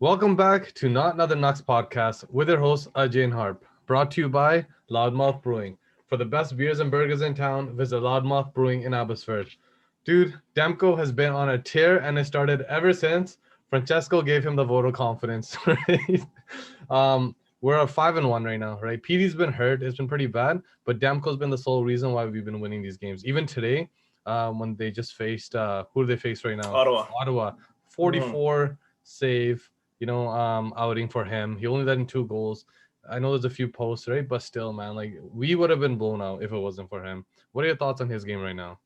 Welcome back to Not Another Nux podcast with your host Ajay and Harp, brought to you by Loudmouth Brewing. For the best beers and burgers in town, visit Loudmouth Brewing in Abbotsford. Dude, Demko has been on a tear and it started ever since Francesco gave him the vote of confidence. Right? We're at 5-1 right now, right? PD's been hurt, it's been pretty bad, but Demko's been the sole reason why we've been winning these games. Even today, when they just faced who do they face right now? Ottawa. Ottawa. Mhm. 44 save outing for him. He only let in 2 goals. I know there's a few posts, right? But still, man, like we would have been blown out if it wasn't for him. What are your thoughts on his game right now?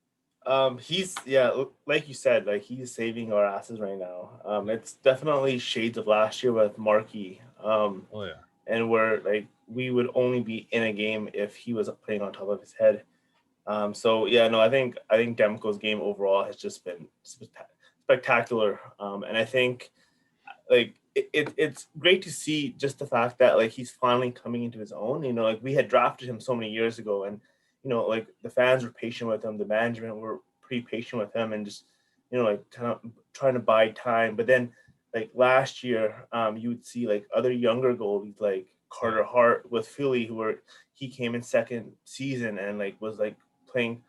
He's like you said, like he's saving our asses right now. It's definitely shades of last year with Markey. Oh yeah, And where like we would only be in a game if he was playing on top of his head. So yeah, no, I think Demko's game overall has just been spectacular. And I think like it's great to see just the fact that like he's finally coming into his own. Like we had drafted him so many years ago, and like the fans were patient with him, the management were pretty patient with him, and just like kind of trying to buy time. But then like last year, you would see like other younger goalies like yeah, Carter Hart with Philly, he came in second season and like was like playing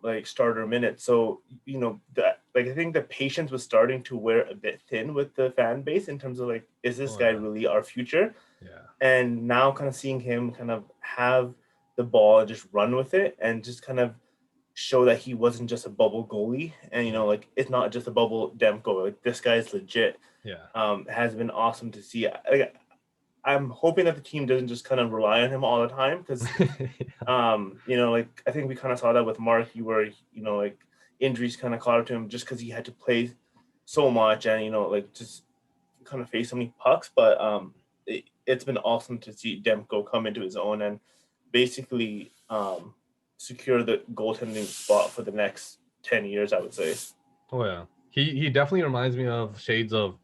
like starter minutes. So that like I think the patience was starting to wear a bit thin with the fan base in terms of like, is this oh guy yeah, really our future? yeah, And now kind of seeing him kind of have the ball and just run with it and just kind of show that he wasn't just a bubble goalie, and yeah, like it's not just a bubble Demko, like this guy's legit. yeah, Has been awesome to see. Like, I'm hoping that the team doesn't just kind of rely on him all the time, because like I think we kind of saw that with Mark. You were, like injuries kind of caught up to him just because he had to play so much, and like just kind of face so many pucks. But it's been awesome to see Demko come into his own and basically secure the goaltending spot for the next 10 years, I would say. oh yeah. He definitely reminds me of shades of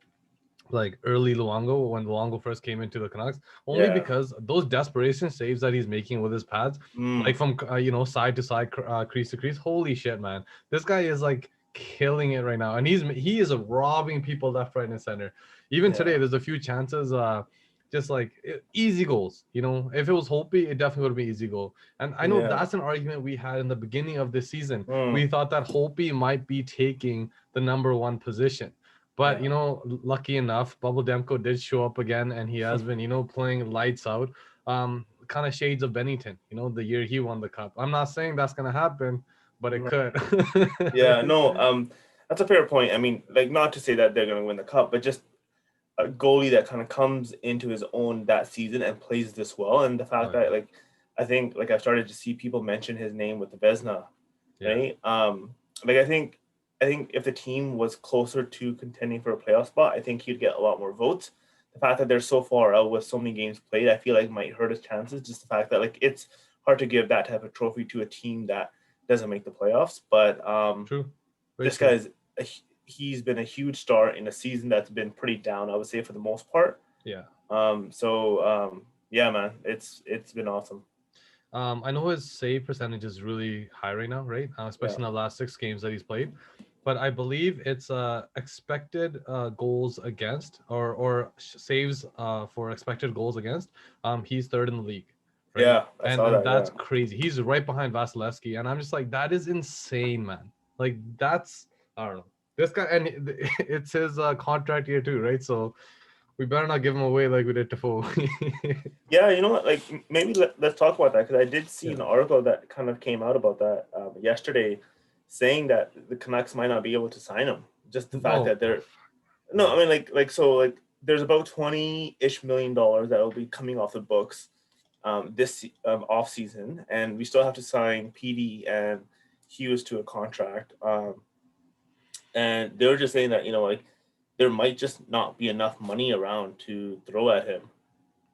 like early Luongo when Luongo first came into the Canucks, only Yeah. because those desperation saves that he's making with his pads, like Mm. from side to side, crease to crease. Holy shit, man! This guy is like killing it right now, and he is robbing people left, right, and center. Even Yeah. today, there's a few chances. Just like easy goals, if it was Holtby, it definitely would have been easy goal. And I know Yeah. that's an argument we had in the beginning of this season. Mm. We thought that Holtby might be taking the number one position, but Yeah. lucky enough, Bubble Demko did show up again, and he has been, playing lights out. Kind of shades of Bennington, the year he won the cup. I'm not saying that's gonna happen, but it could. Yeah, no, that's a fair point. I mean, like, not to say that they're going to win the cup, but just a goalie that kind of comes into his own that season and plays this well, and the Oh fact that yeah, like I think like I've started to see people mention his name with the Vesna, yeah, right? Like I think if the team was closer to contending for a playoff spot, I think he'd get a lot more votes. The fact that they're so far out with so many games played, I feel like might hurt his chances. Just the fact that like it's hard to give that type of trophy to a team that doesn't make the playoffs. But true, very this true. guy's he's been a huge star in a season that's been pretty down, I would say, for the most part. Yeah. Yeah, man, it's been awesome. I know his save percentage is really high right now, right? Yeah. Especially in the last 6 games that he's played. But I believe it's expected goals against or saves for expected goals against. He's third in the league, right? Yeah, I And saw and that. that's Yeah. crazy. He's right behind Vasilevsky, and I'm just like, that is insane, man. Like that's I don't know. This guy, and it's his contract year too, right? So we better not give him away like we did to Foe. Yeah, you know what? Like maybe let's talk about that, because I did see Yeah. an article that kind of came out about that yesterday, saying that the Canucks might not be able to sign him. Just the fact Oh, that they're no, yeah. I mean like there's about $20-ish million that will be coming off the books this off season, and we still have to sign PD and Hughes to a contract. And they were just saying that like there might just not be enough money around to throw at him.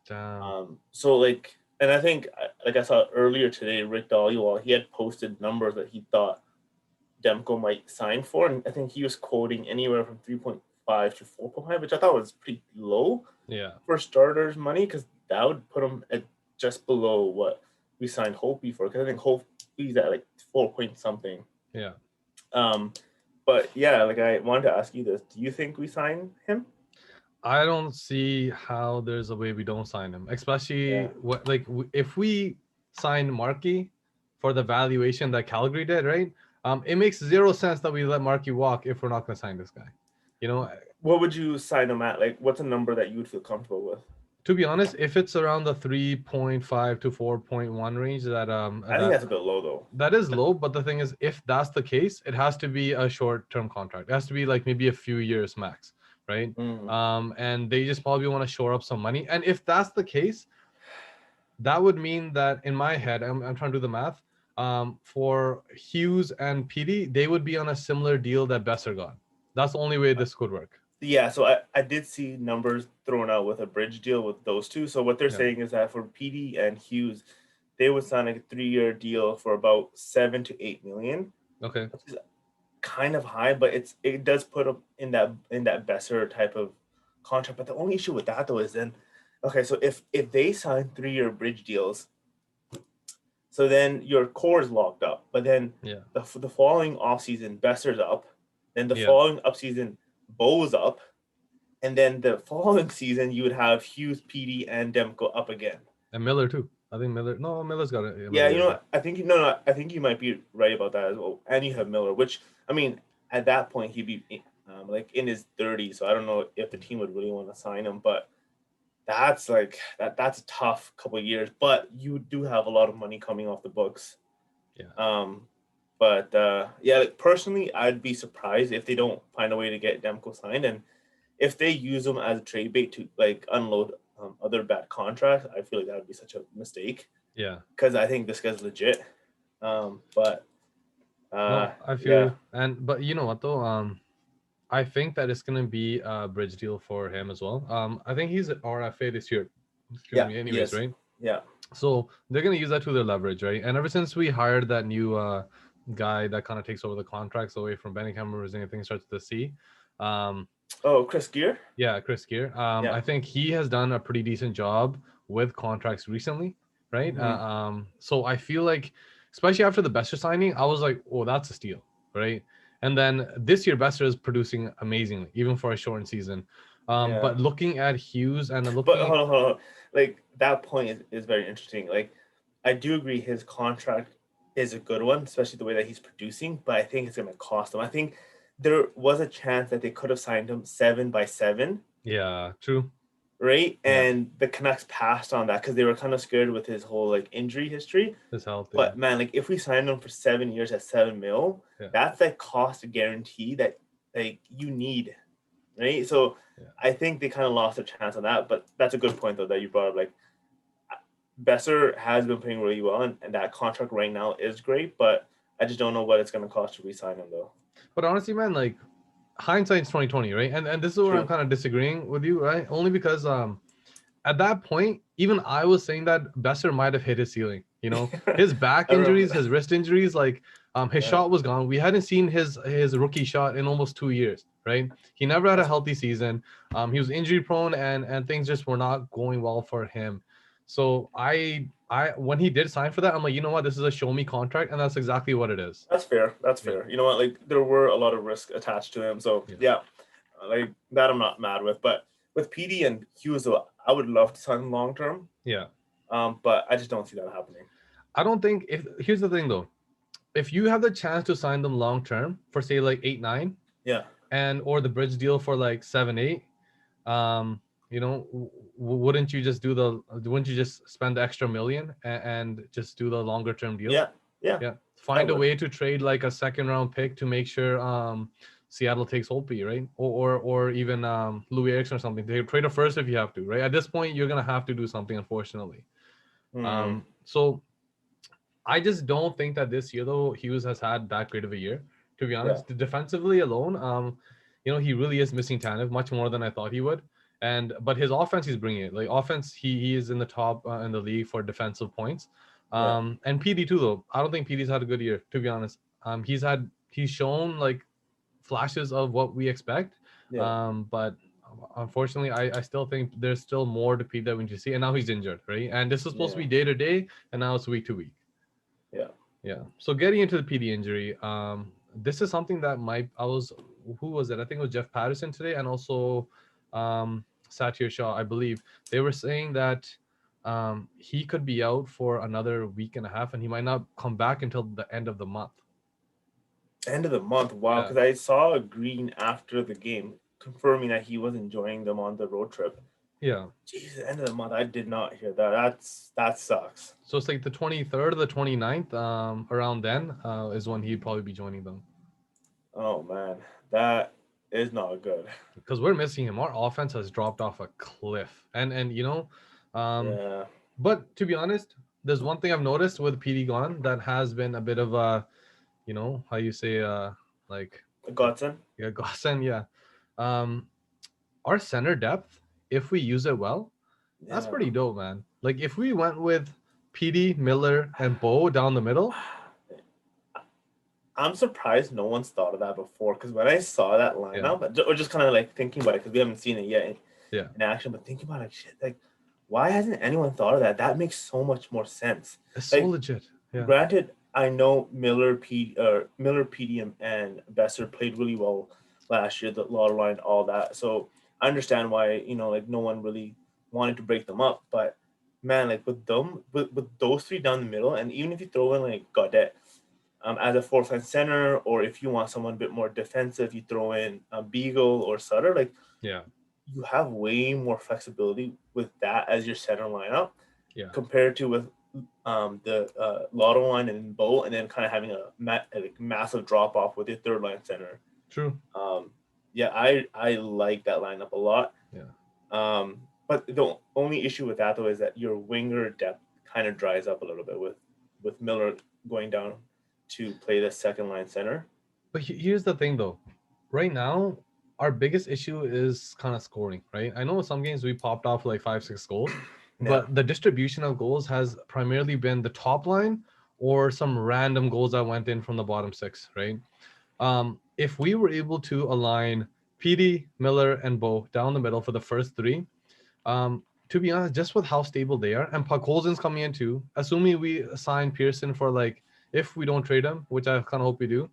Damn. So like, and I think like I saw earlier today, Rick Dhaliwal, he had posted numbers that he thought Demko might sign for, and I think he was quoting anywhere from 3.5 to 4.5, which I thought was pretty low Yeah. for starters money, because that would put him at just below what we signed Hope for. Because I think Hope he's at like 4 point something. Yeah. Um, but yeah, like I wanted to ask you this: do you think we sign him? I don't see how there's a way we don't sign him, especially Yeah. if we sign Markey for the valuation that Calgary did, right? It makes zero sense that we let Markey walk if we're not going to sign this guy. You know, What would you sign him at? Like, what's a number that you would feel comfortable with? to be honest, if it's around the 3.5 to 4.1 range, I think that's a bit low though. that is low. But the thing is, if that's the case, it has to be a short-term contract. It has to be like maybe a few years max, right? Mm. And they just probably want to shore up some money. And if that's the case, that would mean that in my head, I'm trying to do the math. For Hughes and PD, they would be on a similar deal that Besser got. That's the only way this could work. Yeah, so I did see numbers thrown out with a bridge deal with those two. So what they're Yeah. saying is that for PD and Hughes, they would sign a 3-year deal for about 7 to 8 million, Okay. which is kind of high, but it does put up in that Besser type of contract. But the only issue with that though is then, okay, so if they sign 3-year bridge deals, so then your core is locked up. But then Yeah. the following offseason, Besser's up. Then the Yeah. following upseason, Bo's up. And then the following season, you would have Hughes, PD, and Demko up again. And Miller too. I think Miller. No, Miller's got it. Yeah, you know, I think no, I think you might be right about that as well. And you have Miller, which I mean, at that point he'd be like in his 30s, so I don't know if the team would really want to sign him. But that's like that's a tough couple of years. But you do have a lot of money coming off the books. Yeah. But yeah, like, personally, I'd be surprised if they don't find a way to get Demko signed, and if they use them as a trade bait to like unload other bad contracts. I feel like that would be such a mistake. Yeah. Because I think this guy's legit. But No, I feel yeah, you. But you know what though? I think that it's gonna be a bridge deal for him as well. I think he's at RFA this year. Excuse yeah, me. Anyways, yes, right? yeah, So they're gonna use that to their leverage, right? And ever since we hired that new guy that kind of takes over the contracts away from Benningham, or anything starts with the C. Oh, Chris Gear. Yeah, Chris Gear. Yeah. I think he has done a pretty decent job with contracts recently, right? So I feel like, especially after the Besser signing, I was like, oh, that's a steal, right? And then this year, Besser is producing amazingly, even for a shortened season. Yeah. But looking at Hughes and But looking, hold on. Like that point is very interesting. Like I do agree his contract is a good one, especially the way that he's producing. But I think it's going to cost him. I think there was a chance that they could have signed him 7 by 7. yeah, true. Right, Yeah. and the Canucks passed on that because they were kind of scared with his whole like injury history. His health. Yeah. But man, like if we signed him for 7 years at 7 mil, Yeah. that's like cost guarantee that like you need, right? So Yeah. I think they kind of lost a chance on that. But that's a good point though that you brought up. Like Besser has been playing really well, and that contract right now is great. But I just don't know what it's going to cost to re-sign him though. But honestly, man, like hindsight's 2020, right? And this is where True. I'm kind of disagreeing with you, right? Only because at that point, even I was saying that Besser might have hit his ceiling. You know, his back injuries, his wrist injuries, like his shot was gone. We hadn't seen his rookie shot in almost 2 years, right? He never had a healthy season. He was injury prone, and things just were not going well for him. So I when he did sign for that, I'm like, you know what, this is a show me contract, and that's exactly what it is. That's fair. That's fair. You know what? Like there were a lot of risk attached to him. So yeah, like that I'm not mad with. But with PD and Hughes, though, I would love to sign him long term. Yeah. But I just don't see that happening. I don't think here's the thing though. If you have the chance to sign them long term for say like 8-9, yeah, and or the bridge deal for like 7-8, you know, wouldn't you just spend the extra million and just do the longer term deal? Yeah. Find a way to trade like a second round pick to make sure Seattle takes Holtby, right? Or even Louis Erickson or something. They trade a first if you have to, right? At this point, you're gonna have to do something, unfortunately. So I just don't think that this year though Hughes has had that great of a year. To be honest, defensively alone, you know, he really is missing Tanev much more than I thought he would. But his offense, he's bringing it. Like offense, he is in the top in the league for defensive points. And PD too, though. I don't think PD's had a good year, to be honest. He's shown like flashes of what we expect. But unfortunately, I still think there's still more to PD that we need to see. And now he's injured, right? And this is supposed to be day to day, and now it's week to week. Yeah. So getting into the PD injury, this is something that who was it? I think it was Jeff Patterson today, and also Satyr Shah, I believe, they were saying that he could be out for another week and a half, and he might not come back until the end of the month. End of the month. Wow, Yeah, because I saw a Green after the game confirming that he was enjoying them on the road trip. yeah. Jesus, end of the month. I did not hear that. That sucks. So it's like the 23rd or the 29th, around then is when he'd probably be joining them. Oh man, that is not good. Because we're missing him. Our offense has dropped off a cliff, and um, Yeah, but to be honest, there's one thing I've noticed with PD gone that has been a bit of a, how you say, like, Godson. yeah, godsend, yeah. Um, our center depth, if we use it well, that's Yeah. pretty dope, man. Like if we went with PD, Miller, and Bo down the middle, I'm surprised no one's thought of that before. Because when I saw that yeah, lineup, or just kind of like thinking about it, because we haven't seen it yet yeah, in action, but thinking about it, shit, like, why hasn't anyone thought of that? That makes so much more sense. it's so Like, legit. Yeah, granted, I know Miller, PD, and Besser played really well last year. The law line, all that. So I understand why like no one really wanted to break them up. But man, like with them, with those three down the middle, and even if you throw in like Godet as a fourth line center, or if you want someone a bit more defensive, you throw in Beagle or Sutter. Like yeah, you have way more flexibility with that as your center lineup yeah. compared to with the Lotto line and Bow, and then kind of having a massive drop off with your third line center. True. Um, yeah, I like that lineup a lot. Yeah. But the only issue with that though is that your winger depth kind of dries up a little bit with Miller going down to play the second line center. But here's the thing, though. Right now, our biggest issue is kind of scoring, right? I know some games we popped off like 5, 6 goals, Yeah, but the distribution of goals has primarily been the top line or some random goals that went in from the bottom six, right? If we were able to align PD, Miller, and Bo down the middle for the first three, to be honest, just with how stable they are, and Podkolzin's coming in too. Assuming we sign Pearson for like, if we don't trade him, which I kind of hope we do,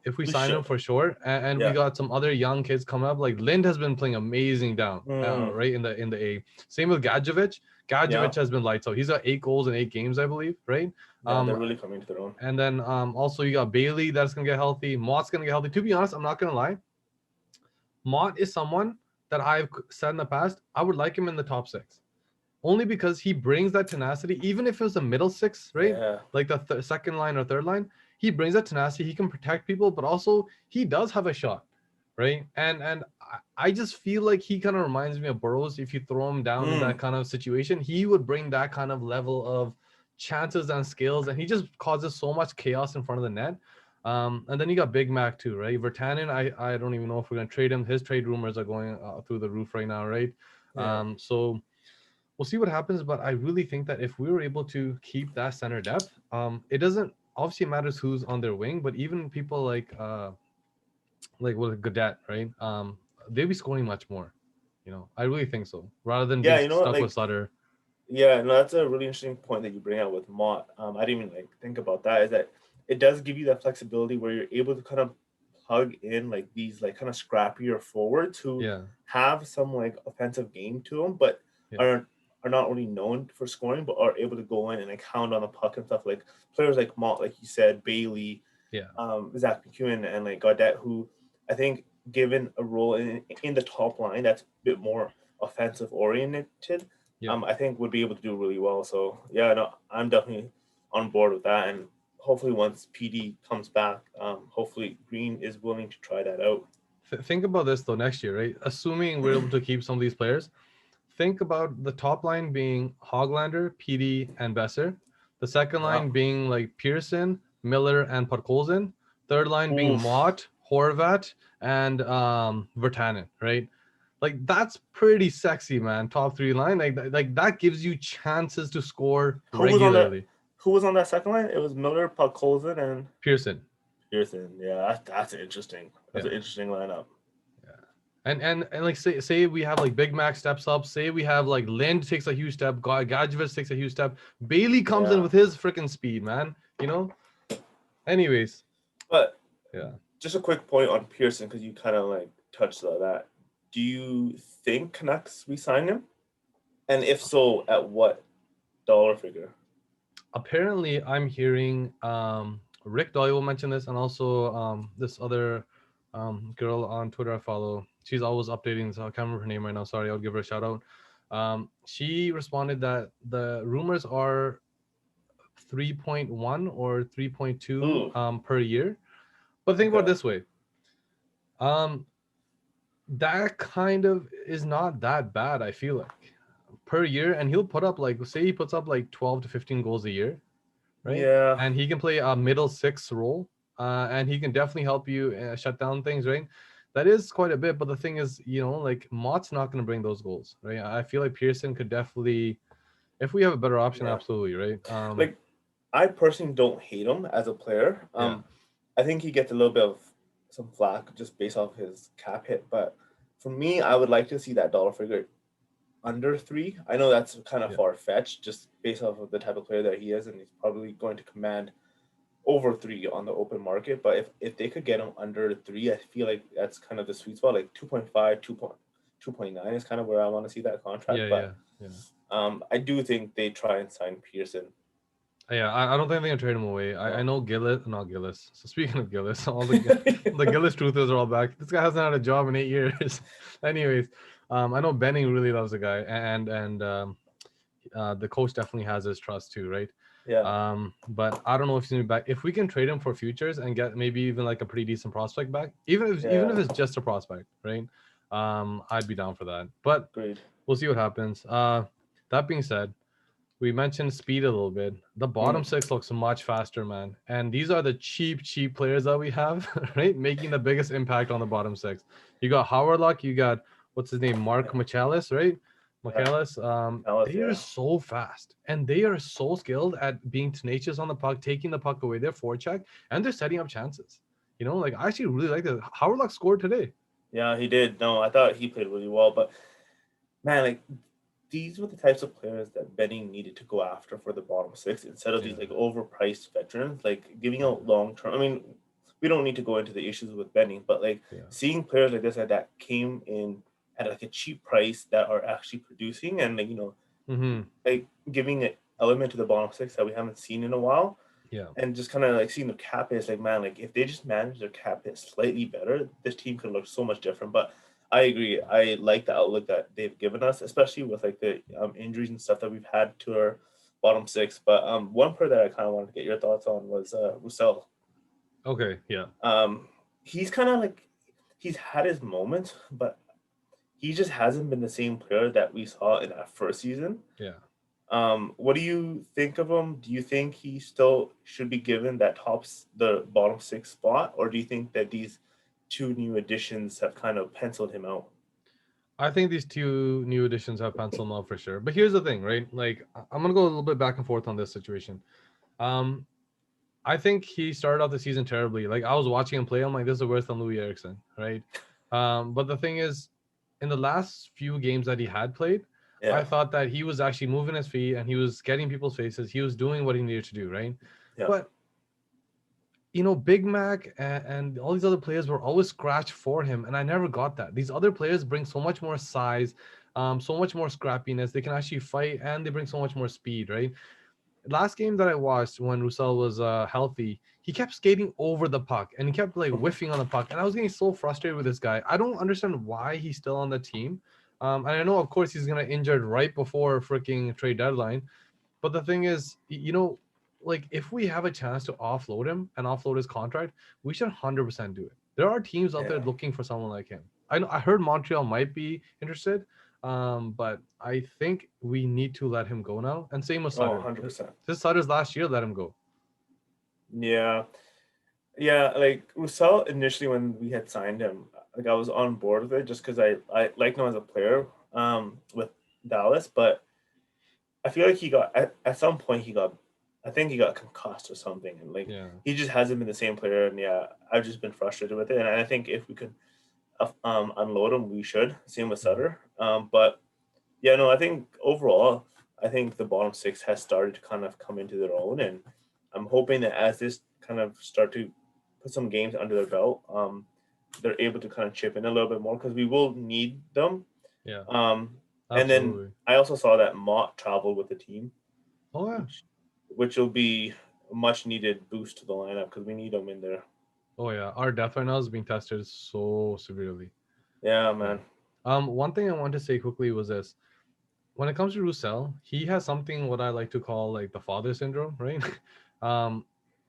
if we we sign him should. for sure, and we Yeah. got some other young kids coming up, like Lind has been playing amazing down, Mm, right in the A. Same with Gadjevich. yeah. Gadjevich has been lights out. He's got 8 goals in 8 games, I believe, right? Yeah, they're Um, really coming to their own. and then also you got Bailey that's gonna get healthy. Mott's gonna get healthy. To be honest, I'm not gonna lie. Mott is someone that I've said in the past. I would like him in the top six only because he brings that tenacity. Even if it was a middle six, right? Yeah. Like the second line or third line, he brings that tenacity. He can protect people, but also he does have a shot, right? And I just feel like he kind of reminds me of Burrows. If you throw him down in that Mm, kind of situation, he would bring that kind of level of chances and skills, and he just causes so much chaos in front of the net. And then you got Big Mac too, right? Vertanen, I don't even know if we're gonna trade him. His trade rumors are going through the roof right now, right? yeah. So we'll see what happens. But I really think that if we were able to keep that center depth, it doesn't obviously matters who's on their wing, but even people like with Godet, right? They'll be scoring much more. I really think so. Rather than being Yeah, you know what? stuck with Like, Sutter. yeah, no, that's a really interesting point that you bring out with Mott. I didn't even like think about that. Is that it does give you that flexibility where you're able to kind of plug in like these like kind of scrappier forwards who Yeah, have some like offensive game to them, but yeah, are are not only known for scoring, but are able to go in and like hound on the puck and stuff. Like players like Mott, like you said, Bailey, yeah, Zach McEwen, and like Gaudette, who I think given a role in the top line that's a bit more offensive oriented, yeah. I think would be able to do really well. So yeah, no, I'm definitely on board with that, and hopefully once PD comes back, hopefully Green is willing to try that out. Think about this though next year, right? Assuming we're able to keep some of these players, think about the top line being Hoglander, PD, and Besser. The second Yeah. line being like Pearson, Miller, and Podkolzin. Third line being Oof. Mott, Horvat, and Vertanen, right? Like that's pretty sexy, man. Top three line, like that gives you chances to score Who was on that? regularly. Who was on that second line? It was Miller, Podkolzin, and Pearson, Pearson. Yeah, that's interesting. That's yeah. an interesting lineup. Yeah. And like say we have like Big Mac steps up. Say we have like Lind takes a huge step. Gadjevich takes a huge step. Bailey comes in Yeah, with his freaking speed, man. Anyways, but yeah, just a quick point on Pearson because you kind of like touched on that. do you think Canucks re-sign him? And if so, at what dollar figure? Apparently, I'm hearing Rick Doyle will mention this, and also this other girl on Twitter I follow. She's always updating, so I can't remember her name right now. Sorry, I'll give her a shout out. She responded that the rumors are 3.1 or 3.2 Ooh, per year. But think about it okay. this way. Um, that kind of is not that bad, I feel like, per year, and he'll put up like, say he puts up like 12 to 15 goals a year, right? Yeah, And he can play a middle six role, and he can definitely help you shut down things, right? That is quite a bit, but the thing is, like Mott's not going to bring those goals, right? I feel like Pearson could definitely, if we have a better option, yeah. absolutely, right? Like I personally don't hate him as a player. Yeah, I think he gets a little bit of some flack just based off his cap hit, but for me, I would like to see that dollar figure under three. I know that's kind of yeah, far fetched just based off of the type of player that he is, and he's probably going to command over three on the open market. But if they could get him under three, I feel like that's kind of the sweet spot. Like 2.5, 2.9 is kind of where I want to see that contract. yeah, But yeah, yeah. I do think they try and sign Pearson. Yeah, I don't think they can trade him away. I No. know Gillis, not Gillis. So speaking of Gillis, the Gillis truthers are all back. This guy hasn't had a job in 8 years. Anyways, I know Benning really loves the guy, and the coach definitely has his trust too, right? Yeah. But I don't know if he's gonna be back. If we can trade him for futures and get maybe even like a pretty decent prospect back, even if Yeah. it's just a prospect, right? I'd be down for that. But Agreed. we'll see what happens. That being said, we mentioned speed a little bit. The bottom Mm. six looks much faster, man. And these are the cheap players that we have, right? Making the biggest impact on the bottom six. You got Howard Luck, you got what's his name, Mark Yeah. Michaelis, right? Yeah. Michaelis. Alice, They are yeah. so fast and they are so skilled at being tenacious on the puck, taking the puck away, their forecheck, and they're setting up chances. Like I actually really like that. Howard Luck scored today. Yeah, he did. No, I thought he played really well, but man, like these were the types of players that Benning needed to go after for the bottom six instead of Yeah, these like overpriced veterans, like giving yeah, out long term. I mean, we don't need to go into the issues with Benning, but like yeah. seeing players like this that came in at like a cheap price that are actually producing and like Mm-hmm. like giving an element to the bottom six that we haven't seen in a while. Yeah. And just kind of like seeing the cap hits, like man, like if they just manage their cap hit slightly better, this team could look so much different. But I agree, I like the outlook that they've given us, especially with like the injuries and stuff that we've had to our bottom six. But one player that I kind of wanted to get your thoughts on was Roussel. Okay. Yeah. Um, he's kind of like he's had his moments, but he just hasn't been the same player that we saw in that first season. Yeah. What do you think of him? Do you think he still should be given that the bottom six spot, or do you think that these two new additions have kind of penciled him out? I think these two new additions have penciled out for sure. But here's the thing, right? Like I'm gonna go a little bit back and forth on this situation. Um, I think he started off the season terribly. Like I was watching him play, I'm like, this is worse than Louis Erickson, right? But the thing is, in the last few games that he had played, I Yeah, thought that he was actually moving his feet and he was getting people's faces. He was doing what he needed to do, right? yeah, But Big Mac and all these other players were always scratched for him, and I never got that. These other players bring so much more size, so much more scrappiness. They can actually fight, and they bring so much more speed, right? Last game that I watched when Roussel was healthy, he kept skating over the puck and he kept like whiffing on the puck, and I was getting so frustrated with this guy. I don't understand why he's still on the team. And I know, of course, he's gonna injured right before freaking trade deadline. But the thing is, like if we have a chance to offload him and offload his contract, we should 100% do it. There are teams out there yeah. looking for someone like him. I heard Montreal might be interested, but I think we need to let him go now. And same with Oh, Sutter. 100%. This Sutter's last year, let him go. Yeah, yeah. Like Roussel initially when we had signed him, like I was on board with it just because I liked him as a player with Dallas, but I feel like at some point I think he got concussed or something, and like Yeah. he just hasn't been the same player. And yeah, I've just been frustrated with it. And I think if we could unload him, we should. Same with Mhm. Sutter. But yeah, no, I think overall, I think the bottom six has started to kind of come into their own, and I'm hoping that as this kind of start to put some games under their belt, they're able to kind of chip in a little bit more because we will need them. Yeah, And then absolutely. I also saw that Mott traveled with the team, Oh yeah. which will be a much needed boost to the lineup because we need them in there. Oh yeah. Our depth right now is being tested so severely. Yeah, Yeah. man. One thing I want to say quickly was this: when it comes to Roussel, he has something what I like to call like the father syndrome, right? um,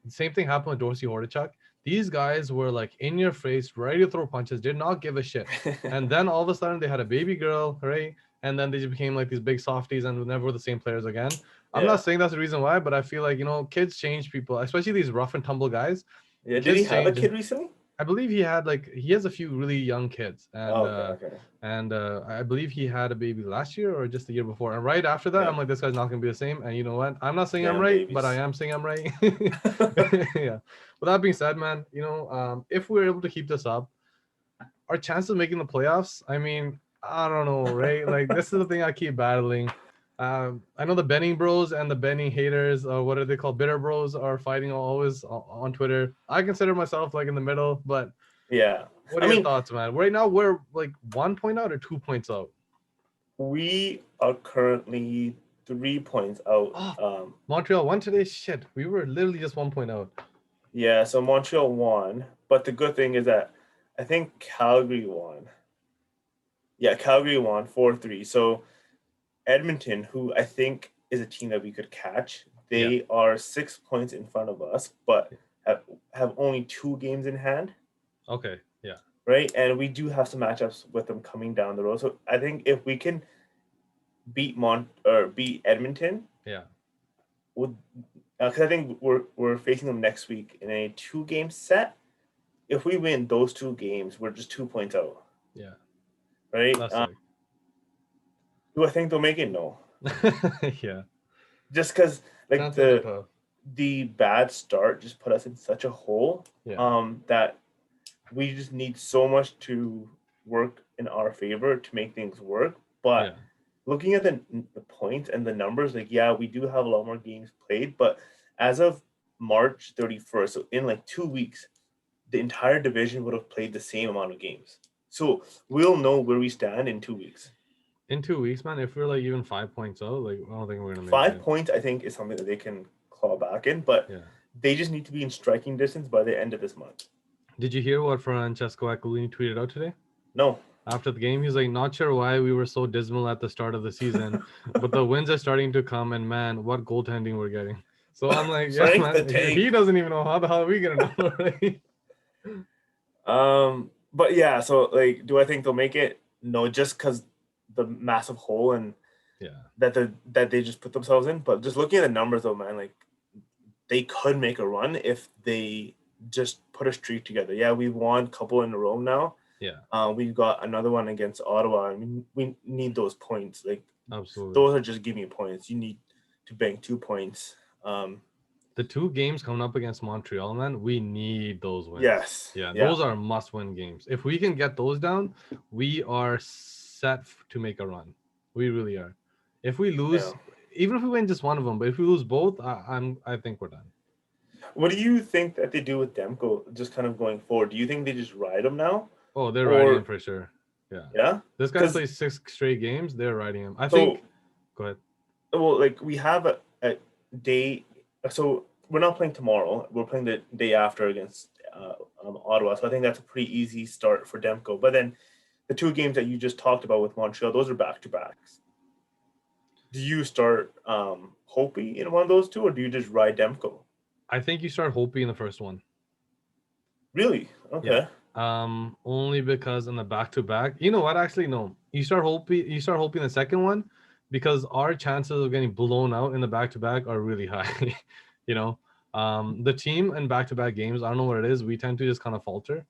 same thing happened with Dorsey Hordichuk. These guys were like in your face, ready to throw punches, did not give a shit. And then all of a sudden they had a baby girl, right? And then they just became like these big softies and never were the same players again. I'm Yeah. not saying that's the reason why, but I feel like, kids change people, especially these rough and tumble guys. Yeah. Did he Kids have a change. kid recently? I believe he has a few really young kids, and Oh, okay. I believe he had a baby last year or just the year before. And right after that, Yeah. I'm like, this guy's not gonna be the same. And you know what? I'm not saying I'm Damn right, but I babies. am saying I'm right. Yeah. With that being said, man, if we're able to keep this up, our chances of making the playoffs, I mean, I don't know, right? Like this is the thing I keep battling. I know the Benning Bros and the Benning haters, or what are they called? Bitter Bros are fighting always on Twitter. I consider myself like in the middle, but Yeah. what I are your mean, thoughts, man? Right now we're like 1 point out or 2 points out. we are currently 3 points out. Oh, Montreal won today. Shit, we were literally just 1 point out. Yeah, so Montreal won, but the good thing is that I think Calgary won. Yeah, Calgary won 4-3. So Edmonton, who I think is a team that we could catch, Yeah. they are 6 points in front of us, but have only 2 games in hand, Okay. Yeah. right? And we do have some matchups with them coming down the road. So I think if we can beat Edmonton, Yeah. would because I think we're facing them next week in a 2-game set. If we win those 2 games, we're just 2 points out, Yeah. right? That's sick. Do I think they'll make it? No, Yeah. just because like Chances are tough. the bad start just put us in such a hole Yeah. that we just need so much to work in our favor to make things work. But Yeah. looking at the points and the numbers, like yeah, we do have a lot more games played, but as of March 31st, so in like 2 weeks, the entire division would have played the same amount of games. So we'll know where we stand in 2 weeks. In 2 weeks, man, if we're like even 5 points out, like I don't think we're gonna make 5 points, I think, is something that they can claw back in, but Yeah. they just need to be in striking distance by the end of this month. Did you hear what Francesco Aquilini tweeted out today? No. After the game, he's like, not sure why we were so dismal at the start of the season, but the wins are starting to come, and man, what goaltending we're getting. So I'm like, yeah, Frank the man, Tank. he doesn't even know how the hell are we gonna know, right? But yeah, so like, do I think they'll make it? No, just because the massive hole and that they just put themselves in. But just looking at the numbers, though, man, like they could make a run if they just put a streak together. Yeah, we've won a couple in a row now. Yeah. We've got another one against Ottawa. I mean, we need those points. Like, absolutely, those are just giving you points. You need to bank 2 points. The 2 games coming up against Montreal, man, we need those wins. Yes. Yeah, those are must-win games. If we can get those down, we are set to make a run. We really are. If we lose, even if we win just one of them, but if we lose both, I think we're done. What do you think that they do with Demko just kind of going forward? Do you think they just ride him now? Oh, they're riding him for sure. Yeah. Yeah? This guy plays 6 straight games. They're riding him. I think. Go ahead. Well, like we have a day. So we're not playing tomorrow. We're playing the day after against Ottawa. So I think that's a pretty easy start for Demko. But then the 2 games that you just talked about with Montreal, those are back-to-backs. Do you start Hopi in one of those 2, or do you just ride Demko? I think you start Hopi in the first one. Really? Okay. Yeah. Only because in the back-to-back, you know what? Actually, no. You start Hopi in the second one because our chances of getting blown out in the back-to-back are really high. The team in back-to-back games, I don't know what it is. We tend to just kind of falter.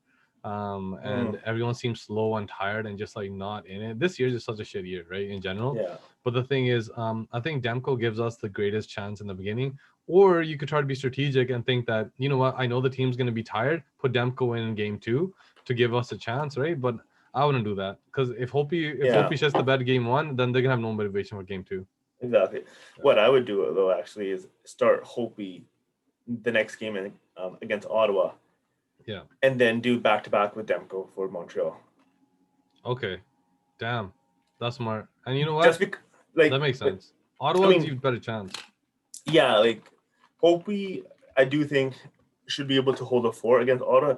And everyone seems slow and tired and just like not in it. This year is just such a shit year, right? In general. Yeah. But the thing is, I think Demko gives us the greatest chance in the beginning. Or you could try to be strategic and think that, you know what, I know the team's going to be tired. Put Demko in game 2 to give us a chance, right? But I wouldn't do that because if Hopi shits the bed game 1, then they're gonna have no motivation for game 2. Exactly. Yeah. What I would do though actually is start Hopi the next game against Ottawa. Yeah. and then do back-to-back with Demko for Montreal. Okay. Damn. That's smart. And you know Just what? because, That makes like, sense. I Ottawa gives mean, you a better chance. yeah, like Hopi, I do think should be able to hold a fort against Ottawa.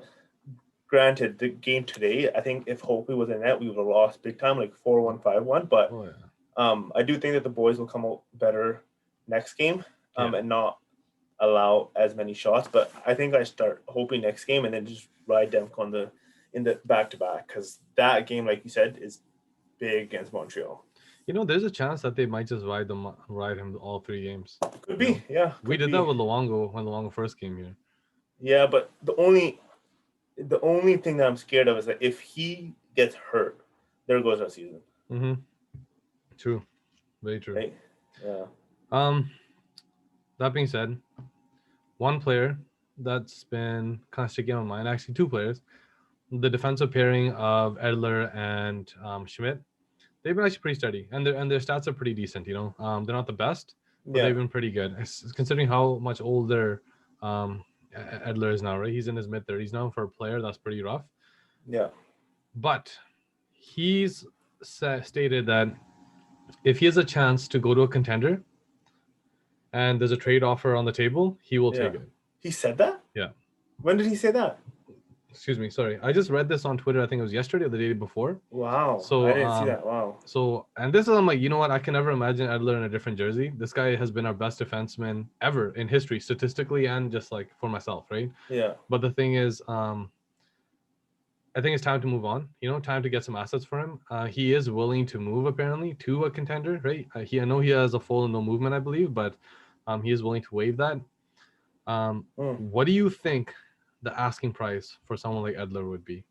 Granted, the game today, I think if Hopi was in net, we would have lost big time, like 4-1, 5-1. But Oh yeah. I do think that the boys will come out better next game, Yeah. and not allow as many shots. But I think I start hoping next game and then just ride Demko on the in the back to back, because that game, like you said, is big against Montreal. You know, there's a chance that they might just ride him all 3 games. Could You be, know, yeah, we could did that be, with Luongo when Luongo first came here. yeah. But the only thing that I'm scared of is that if he gets hurt, there goes our season, Mm-hmm. True. Very true. right? Yeah, Um, that being said, one player that's been kind of sticking on my mind, actually two players, the defensive pairing of Edler and Schmidt, they've been actually pretty steady, and their stats are pretty decent. They're not the best, but yeah, they've been pretty good. Considering how much older um, Edler is now, right? He's in his mid-30s now. For a player, that's pretty rough. yeah. But he's stated that if he has a chance to go to a contender and there's a trade offer on the table, he will Yeah. take it. He said that? Yeah. When did he say that? Excuse me. Sorry, I just read this on Twitter. I think it was yesterday or the day before. Wow. I So, didn't see that. Wow. and this is, I'm like, you know what? I can never imagine Edler in a different jersey. This guy has been our best defenseman ever in history, statistically and just like for myself, right? Yeah. But the thing is, I think it's time to move on. Time to get some assets for him. He is willing to move apparently to a contender, right? I know he has a full and no movement, I believe, but he is willing to waive that. Mm. What do you think the asking price for someone like Edler would be?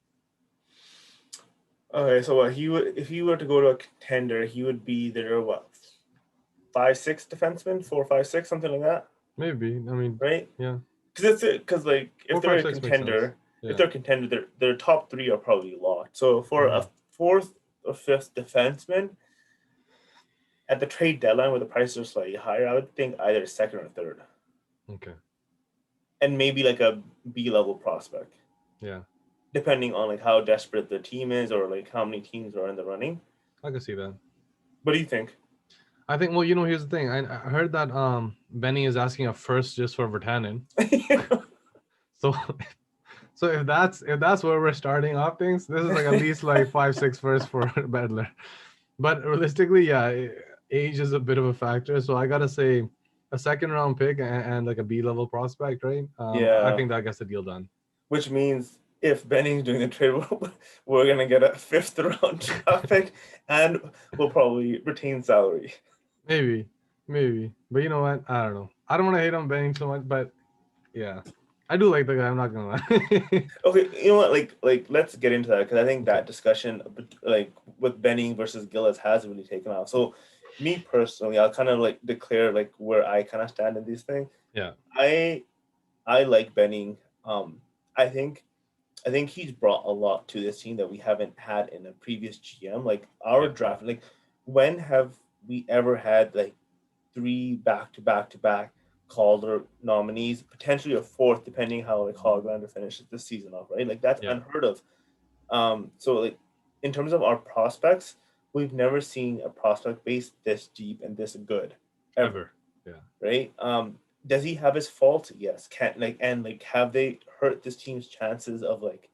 Okay, so what he would, if he were to go to a contender, he would be their what, 5'6" defenseman, 4'5'6", something like that, Maybe. I mean, right? yeah, Because like if four, they're five, a six makes sense. contender, Yeah, their top three are probably locked. So for a fourth or fifth defenseman at the trade deadline, where the prices are slightly higher, I would think either second or third, okay, and maybe like a B-level prospect, yeah, depending on like how desperate the team is or like how many teams are in the running. I can see that. What do you think? I think. Well, here's the thing. I heard that Benny is asking a first just for Vertanen. So, so if that's where we're starting off things, this is like at least like 5-6 first for Bedler. But realistically, yeah, age is a bit of a factor. So I gotta say, a second round pick and like a B-level prospect, right? I Yeah, think that gets the deal done. which means if Benny's doing the trade, we're gonna get a fifth round draft pick, and we'll probably retain salary. Maybe, but you know what? I don't know. I don't want to hate on Benny so much, but yeah, I do like the guy. I'm not gonna lie. Okay, you know what? Like let's get into that, because I think Okay. that discussion, like with Benny versus Gillis, has really taken off. So, me personally, I'll kind of like declare like where I kind of stand in these things. Yeah. I like Benning. I think he's brought a lot to this team that we haven't had in a previous GM. Like our Yeah. draft, like when have we ever had like three back-to-back Calder nominees, potentially a fourth, depending how like Hoglander finishes this season off, right? Like that's Yeah. unheard of. So like in terms of our prospects, we've never seen a prospect base this deep and this good ever, Yeah. right? Does he have his faults? Yes. Can like and like have they hurt this team's chances of like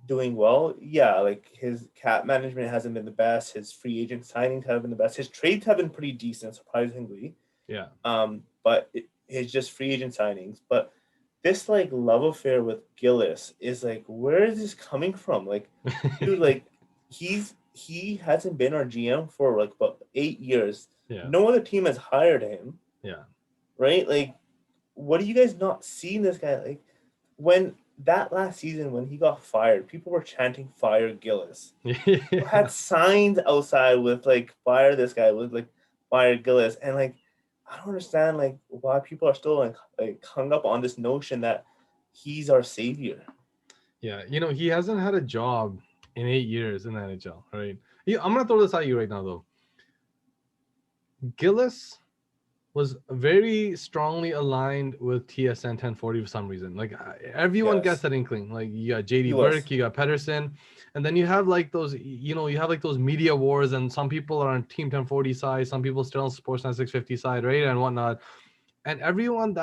doing well? Yeah, like his cap management hasn't been the best. His free agent signings haven't been the best. His trades have been pretty decent, surprisingly. Yeah. But it's just free agent signings. But this like love affair with Gillis is like, where is this coming from? Like, dude, like he hasn't been our GM for like about 8 years. Yeah. No other team has hired him, Yeah. right? Like, what do you guys not see in this guy? Like, when that last season when he got fired, people were chanting "Fire Gillis." People had signs outside with like "Fire this guy," with like "Fire Gillis," and like I don't understand like why people are still like hung up on this notion that he's our savior. Yeah. He hasn't had a job in 8 years in the NHL, right? I'm gonna throw this at you right now, though. Gillis was very strongly aligned with TSN 1040 for some reason. Like everyone gets Yes, that inkling. Like you got JD he Burke, was. you got Pedersen, and then you have like those, you have like those media wars, and some people are on Team 1040 side, some people still on Sportsnet 650 side, right, and whatnot. And everyone,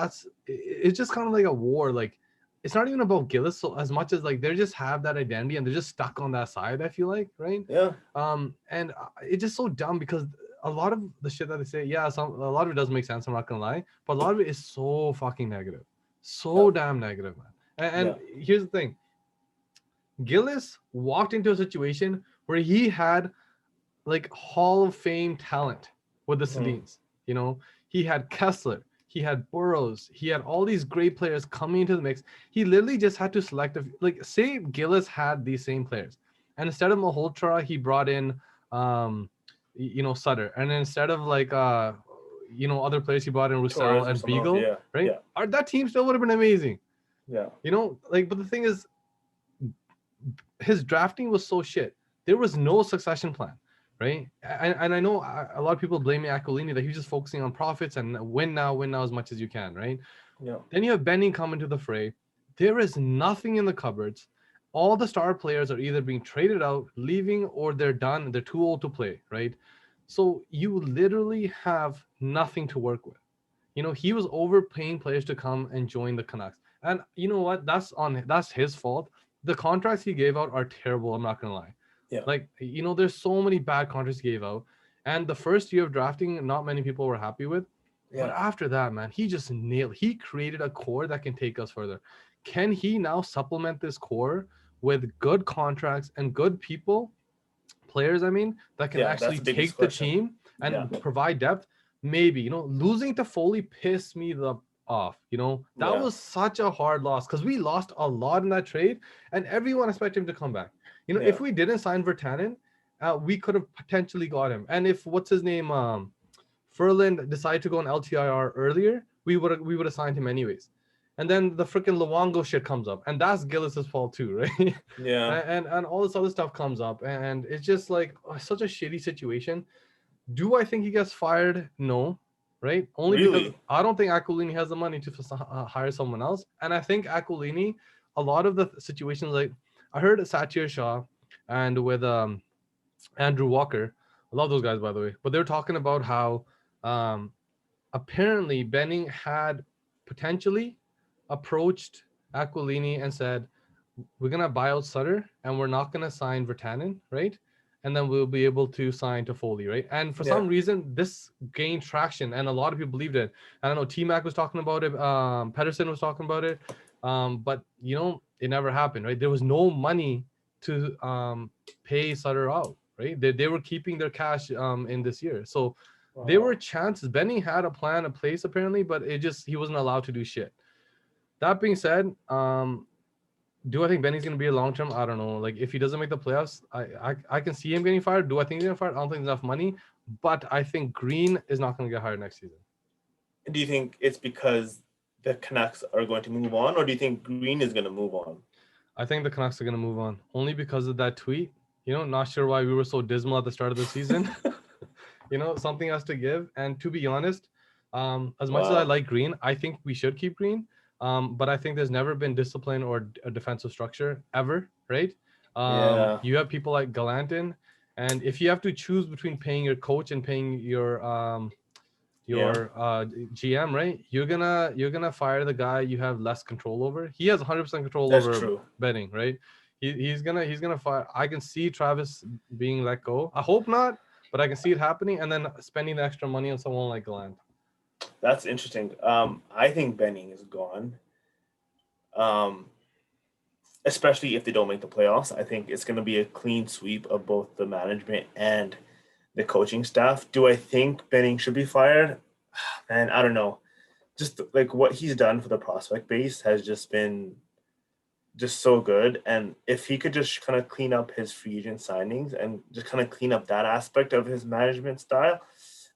it's just kind of like a war. Like it's not even about Gillis so as much as like they just have that identity and they're just stuck on that side. I feel like, right? Yeah, And it's just so dumb because a lot of the shit that they say, yeah, a lot of it does make sense. I'm not gonna lie, but a lot of it is so fucking negative, yeah, so damn negative, man. And yeah, here's the thing: Gillis walked into a situation where he had like Hall of Fame talent with the hmm Sedins. He had Kessler, he had Burrows, he had all these great players coming into the mix. He literally just had to select like say Gillis had these same players, and instead of Malhotra, he brought in Sutter, and then instead of like other players, he brought in Roussel Torres or and someone else. Beagle, Yeah, right? yeah, That team still would have been amazing. yeah, Like, but the thing is, his drafting was so shit. There was no succession plan, right? And I know a lot of people blaming Aquilini that he's just focusing on profits and win now as much as you can, right? yeah, Then you have Benning come into the fray. There is nothing in the cupboards. All the star players are either being traded out, leaving, or they're done. They're too old to play, right? So you literally have nothing to work with. He was overpaying players to come and join the Canucks. And you know what? That's his fault. The contracts he gave out are terrible, I'm not gonna lie. yeah, Like, there's so many bad contracts he gave out. And the first year of drafting, not many people were happy with. But yeah, after that, man, he created a core that can take us further. Can he now supplement this core with good contracts and good people, players, I mean, that can yeah. That's actually the biggest take the question. team Yeah, and provide depth? Maybe, losing to Foley pissed me the off. That yeah, was such a hard loss because we lost a lot in that trade, and everyone expected him to come back. yeah, If we didn't sign Vertanen, we could have potentially got him. And if what's his name, Ferland decided to go on LTIR earlier, we would have signed him anyways. And then the freaking Luongo shit comes up, and that's Gillis's fault too, right? yeah. and all this other stuff comes up, and it's just like such a shitty situation. Do I think he gets fired? No, right? Only because Really? I don't think Aquilini has the money to hire someone else, and I think Aquilini, a lot of the situations, like I heard Satyar Shah and with Andrew Walker, I love those guys by the way, but they're talking about how um, apparently Benning had potentially approached Aquilini and said, we're gonna buy out Sutter and we're not gonna sign Vertanen, right? And then we'll be able to sign to Foley, right? And for Yeah, some reason, this gained traction, and a lot of people believed it. I don't know. T Mac was talking about it. Pedersen was talking about it. But it never happened, right? There was no money to pay Sutter out, right? They were keeping their cash in this year, so there were wow. chances. Benny had a plan in place apparently, but he wasn't allowed to do shit. That being said, do I think Benny's gonna be a long term? I don't know. Like if he doesn't make the playoffs, I can see him getting fired. Do I think he's gonna fire? I don't think there's enough money, but I think Green is not gonna get hired next season. Do you think it's because the Canucks are going to move on, or do you think Green is going to move on? I think the Canucks are gonna move on only because of that tweet. Not sure why we were so dismal at the start of the season. Something has to give. And to be honest, as much as I Wow. like Green, I think we should keep Green. But I think there's never been discipline or a defensive structure ever, right? Yeah. You have people like Galantin, and if you have to choose between paying your coach and paying GM. your GM, right? You're gonna fire the guy you have less control over. He has 100% control That's over true. betting, right? He's gonna fire. I can see Travis being let go. I hope not, but I can see it happening, and then spending the extra money on someone like Galant. That's interesting. I think Benning is gone. Um, Especially if they don't make the playoffs. I think it's going to be a clean sweep of both the management and the coaching staff. Do I think Benning should be fired? Man, I don't know. Just like what he's done for the prospect base has just been just so good. And if he could just kind of clean up his free agent signings and just kind of clean up that aspect of his management style,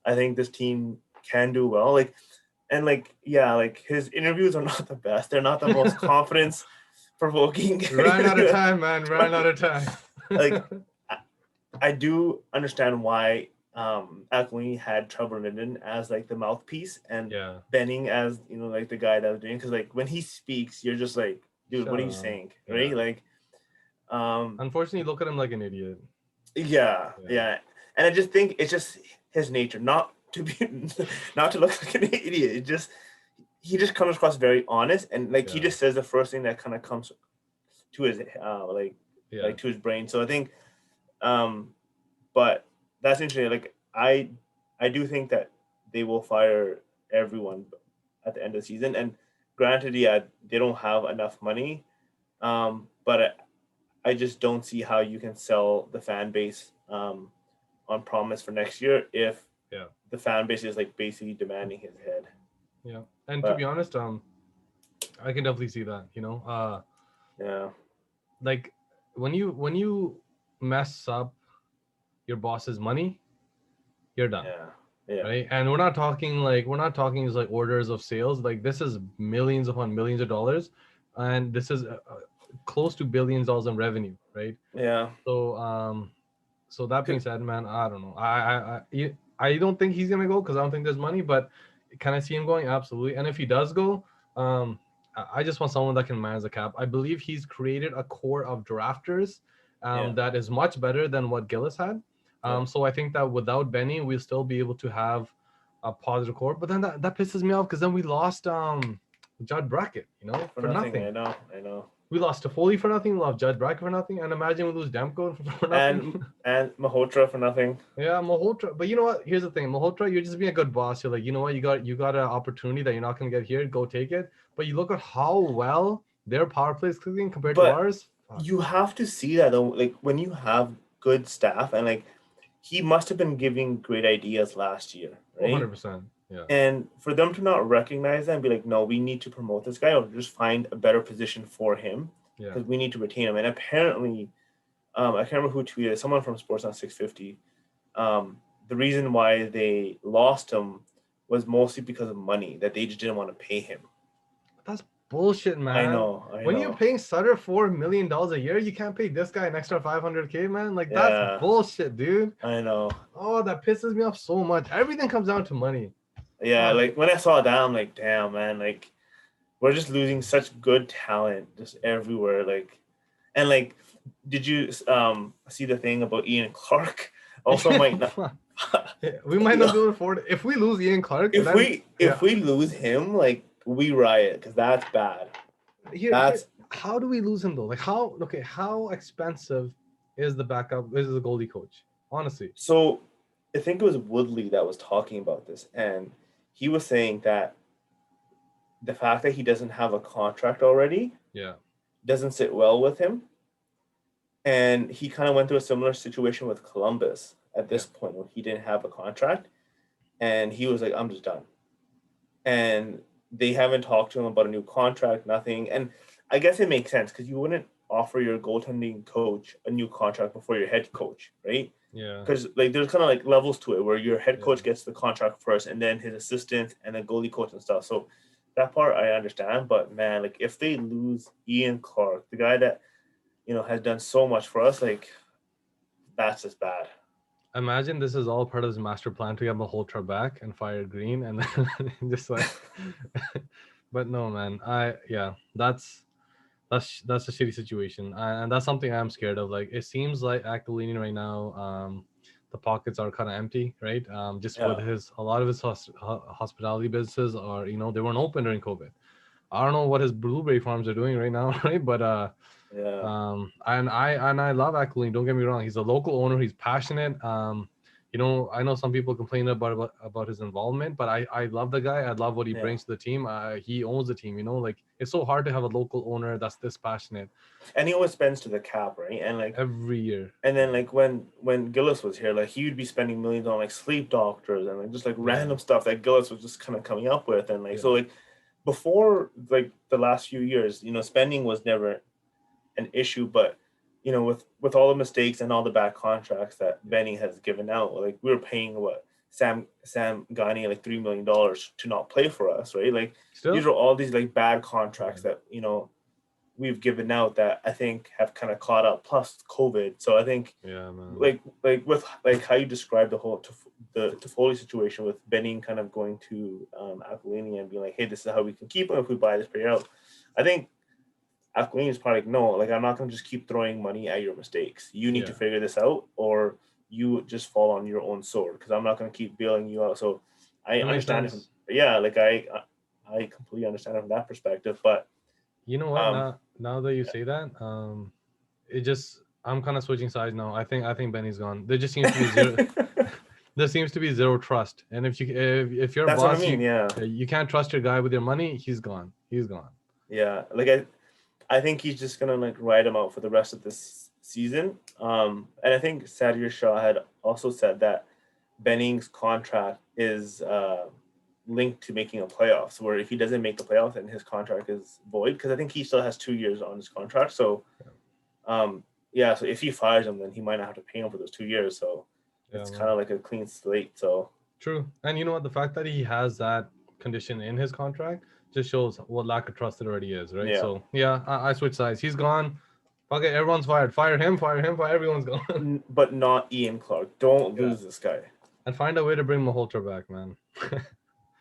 I think this team can do well. Like his interviews are not the best. They're not the most confidence provoking Ran out of interview. time, man. Ran out of time. Like I do understand why Aquilini had Trevor Linden as like the mouthpiece and Yeah. Benning as like the guy that was doing, because like when he speaks, you're just like, dude, what Shut are you up. saying, right? Yeah. Like, Unfortunately, look at him like an idiot. yeah, Yeah. yeah, and I just think it's just his nature not to be not to look like an idiot. He just comes across very honest, and like he Yeah. just says the first thing that kind of comes to his Yeah. to his brain. So I think, um, but that's interesting. Like I do think that they will fire everyone at the end of the season. And granted, yeah, they don't have enough money, but I just don't see how you can sell the fan base on promise for next year if Yeah. the fan base is like basically demanding his head. Yeah. And to be But honest, I can definitely see that. yeah, Like when you mess up your boss's money, you're done. yeah, yeah, Right? And we're not talking like orders of sales. Like this is millions upon millions of dollars, and this is close to billions dollars in revenue, right? yeah. So that being said, man, I don't know. I don't think he's gonna go because I don't think there's money. But can I see him going? Absolutely. And if he does go, I just want someone that can manage the cap. I believe he's created a core of drafters Yeah, that is much better than what Gillis had. yeah. So I think that without Benny, we'll still be able to have a positive core. But then that pisses me off because then we lost Judd Brackett, For for nothing, nothing. I know. We lost Toffoli for nothing. We lost Judd Brackett for nothing. And imagine we lose Demko for nothing. And Mahotra for nothing. Yeah, Malhotra. But you know what? Here's the thing, Malhotra. You're just being a good boss. You're like, you know what? You got an opportunity that you're not gonna get here. Go take it. But you look at how well their power play is clicking compared to But ours. Fuck. you have to see that though, like when you have good staff, and like he must have been giving great ideas last year, Oh, right? 100%. Yeah. And for them to not recognize that and be like, no, we need to promote this guy or just find a better position for him Yeah. because we need to retain him. And apparently, I can't remember who tweeted, someone from Sportsnet 650. The reason why they lost him was mostly because of money, that they just didn't want to pay him. That's bullshit, man. I When you're know. paying Sutter $4 million a year, you can't pay this guy an extra 500K, man. Like that's Yeah, bullshit, dude. I know. Oh, that pisses me off so much. Everything comes down to money. Yeah, Fuck. like when I saw that, I'm like, damn, man, like we're just losing such good talent just everywhere. Like, and like, did you see the thing about Ian Clark? Also, might not. We might not be able to afford it. If we lose Ian Clark, if then we lose him, like we riot because that's bad. here, how do we lose him though? Like how expensive is the backup? Is the goalie coach? Honestly. So I think it was Woodley that was talking about this, and he was saying that the fact that he doesn't have a contract already Yeah. doesn't sit well with him. And he kind of went through a similar situation with Columbus at this point when he didn't have a contract. And he was like, I'm just done. And they haven't talked to him about a new contract, nothing. And I guess it makes sense because you wouldn't offer your goaltending coach a new contract before your head coach, right? Yeah. Because like there's kind of like levels to it where your head Yeah. coach gets the contract first and then his assistant and then goalie coach and stuff. So that part I understand. But man, like if they lose Ian Clark, the guy that has done so much for us, like that's just bad. Imagine this is all part of his master plan to get Malhotra back and fire Green and then just like but no man. That's a shitty situation. And that's something I'm scared of. Like it seems like Aquilini right now, the pockets are kind of empty, right? Just with Yeah. a lot of his hospitality businesses are, they weren't open during COVID. I don't know what his blueberry farms are doing right now, right? But Yeah. and I love Aquilini. Don't get me wrong. He's a local owner. He's passionate. I know some people complain about his involvement, but I love the guy. I love what he Yeah. brings to the team. He owns the team. Like it's so hard to have a local owner that's this passionate. And he always spends to the cap, right? And like Every year. And then like when Gillis was here, like he would be spending millions on like sleep doctors and like just like random stuff that Gillis was just kind of coming up with. And like so like before like the last few years, spending was never an issue, but with all the mistakes and all the bad contracts that Benny has given out, like we were paying Sam Gani like $3 million to not play for us, right? Like Still? these are all these like bad contracts that we've given out that I think have kind of caught up. Plus COVID, so I think Yeah, man. like with like how you described the whole the Toffoli situation with Benning kind of going to Aquilini and being like, hey, this is how we can keep him if we buy this player out. I think Aquilini is probably like, no, like I'm not going to just keep throwing money at your mistakes. You need to Yeah. figure this out, or you just fall on your own sword because I'm not going to keep bailing you out. So I That makes understand it from, sense. yeah, like I completely understand it from that perspective. But You know what? um, Now that you yeah. say that, it just I'm kind of switching sides now. I think Benny's gone. There just seems to be zero. There seems to be zero trust. And if you're a That's what I boss, mean. Yeah, you can't trust your guy with your money. He's gone. He's gone. yeah. Like I think he's just gonna like ride him out for the rest of this season. And I think Sadir Shah had also said that Benning's contract is linked to making a playoffs. Where if he doesn't make the playoffs, then his contract is void. Because I think he still has 2 years on his contract. So yeah. So if he fires him, then he might not have to pay him for those 2 years. So Yeah, it's kind man. of like a clean slate. So True. And you know what? The fact that he has that condition in his contract just shows what lack of trust it already is, right? yeah. So yeah, I switch sides. He's gone. Fuck it, everyone's fired. Fire him. Fire him. Fire everyone's gone. But not Ian Clark. Don't Yeah. lose this guy. And find a way to bring Malhotra back, man.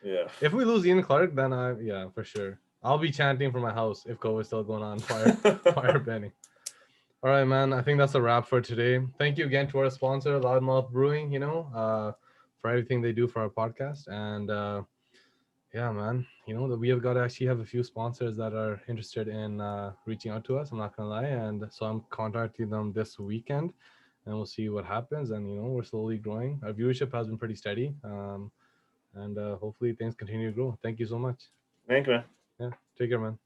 Yeah. If we lose Ian Clark, then yeah, for sure. I'll be chanting from my house if COVID's still going on. Fire Benny. All right, man. I think that's a wrap for today. Thank you again to our sponsor, Loudmouth Brewing, for everything they do for our podcast. And yeah, man, that we have got to actually have a few sponsors that are interested in reaching out to us. I'm not gonna lie, and so I'm contacting them this weekend, and we'll see what happens. And we're slowly growing. Our viewership has been pretty steady, and hopefully things continue to grow. Thank you so much. Thank you, man. Yeah, take care, man.